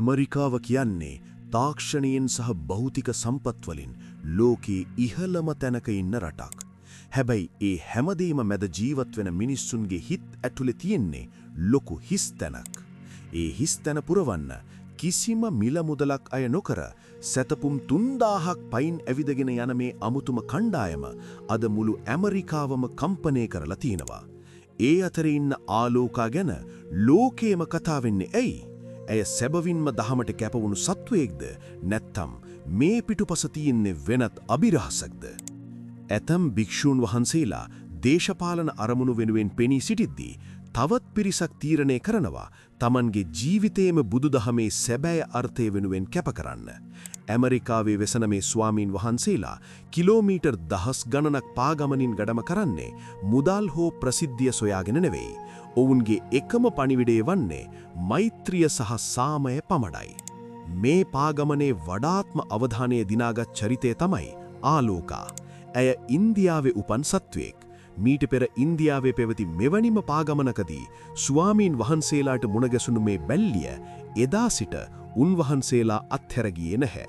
ඇමරිකාව කියන්නේ තාක්ෂණයෙන් සහ භෞතික සම්පත්වලින් ලෝකයේ ඉහළම තැනක ඉන්න රටක්. හැබැයි ඒ හැමදේම මැද ජීවත් වෙන මිනිස්සුන්ගේ හිත් ඇතුලේ තියෙන්නේ ලොකු හිස් තැනක්. ඒ හිස් තැන පුරවන්න කිසිම මිල මුදලක් අය නොකර සැතපුම් 3000ක් පයින් ඇවිදගෙන යන මේ අමුතුම කණ්ඩායම අද මුළු ඇමරිකාවම කම්පණය කරලා තියෙනවා. ඒ අතරේ ඉන්න ආලෝකා ගැන ලෝකේම කතා වෙන්නේ ඇයි? ඇය සැබවින්ම දහමට කැපවුණු සත්වයෙක්ද නැත්නම් මේ පිටුපස තියෙන්නේ වෙනත් අභිරහසක්ද? ඇතම් භික්ෂූන් වහන්සේලා දේශපාලන අරමුණු වෙනුවෙන් පෙනී සිටිද්දී තවත් පිරිසක් තීරණය කරනවා තමන්ගේ ජීවිතයේම බුදුදහමේ සැබෑ අර්ථය වෙනුවෙන් කැප කරන්න. ඇමරිකාවේ වෙසන මේ ස්වාමීන් වහන්සේලා කිලෝමීටර් දහස් ගණනක් පාගමනින් ගඩම කරන්නේ මුදල් හෝ ප්‍රසිද්ධිය සොයාගෙන නෙවෙයි. ඔවුන්ගේ එකම පණිවිඩය වන්නේ මෛත්‍රිය සහ සාමය පමණයි. මේ පාගමනේ වඩාත්ම අවධානය දිනාගත් චරිතය තමයි ආලෝකා. ඇය ඉන්දියාවේ උපන් සත්වයෙක්. මීට පෙර ඉන්දියාවේ පැවති මෙවැනිම පාගමනකදී ස්වාමීන් වහන්සේලාට මුණගැසුණු මේ බැල්ලිය එදා සිට උන්වහන්සේලා අත්හැර ගියේ නැහැ.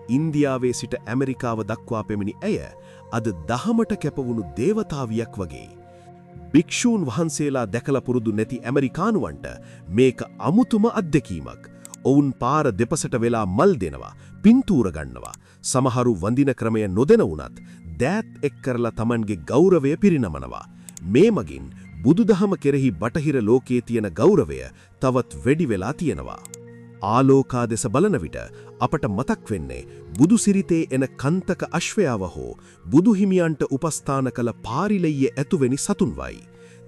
ඉන්දියාවේ සිට ඇමරිකාව දක්වා පැමිණි ඇය අද දහමට කැපවුණු දේවතාවියක් වගේ. භික්ෂූන් වහන්සේලා දැකලා පුරුදු නැති ඇමරිකානුවන්ට මේක අමුතුම අත්දැකීමක්. ඔවුන් පාර දෙපසට වෙලා මල් දෙනවා, පින්තූර ගන්නවා. සමහරු වඳින ක්‍රමය නොදෙන වුණත් දෑත් එක් කරලා Tamanගේ ගෞරවය පිරිනමනවා. මේ මගින් බුදුදහම කෙරෙහි බටහිර ලෝකයේ තියෙන ගෞරවය තවත් වැඩි වෙලා තියෙනවා. ආලෝකා දෙස බලන විට අපට මතක් වෙන්නේ බුදුසිරිතේ එන කන්තක අශ්වයාව හෝ බුදුහිමියන්ට උපස්ථාන කළ පාරිලෙය ඇතුවෙනි සතුන්වයි.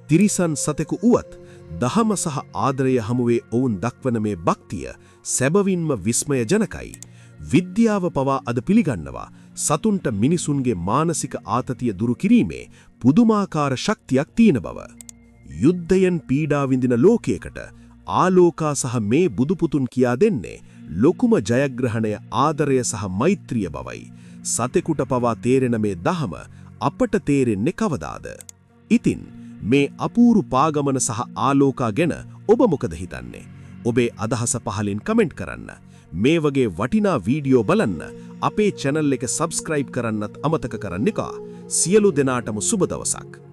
තිරිසන් සතෙකු උවත් දහම සහ ආදරය හමුවේ ඔවුන් දක්වන මේ භක්තිය සැබවින්ම විස්මයජනකයි. විද්‍යාව පවා අද පිළිගන්නවා සතුන්ට මිනිසුන්ගේ මානසික ආතතිය දුරු කිරීමේ පුදුමාකාර ශක්තියක් තියෙන බව. යුද්ධයෙන් පීඩා විඳින ලෝකයකට ආලෝකා සහ මේ බුදුපුතුන් කියා දෙන්නේ ලොකුම ජයග්‍රහණය ආදරය සහ මෛත්‍රිය බවයි. සතෙකුට පවා තේරෙන මේ දහම අපට තේරෙන්නේ කවදාද? ඉතින් මේ අපූරු පාගමන සහ ආලෝකා ගැන ඔබ මොකද හිතන්නේ? ඔබේ අදහස පහලින් කමෙන්ට් කරන්න. මේ වගේ වටිනා වීඩියෝ බලන්න අපේ channel එක subscribe කරන්නත් අමතක කරන්න එපා. සියලු දෙනාටම සුබ දවසක්.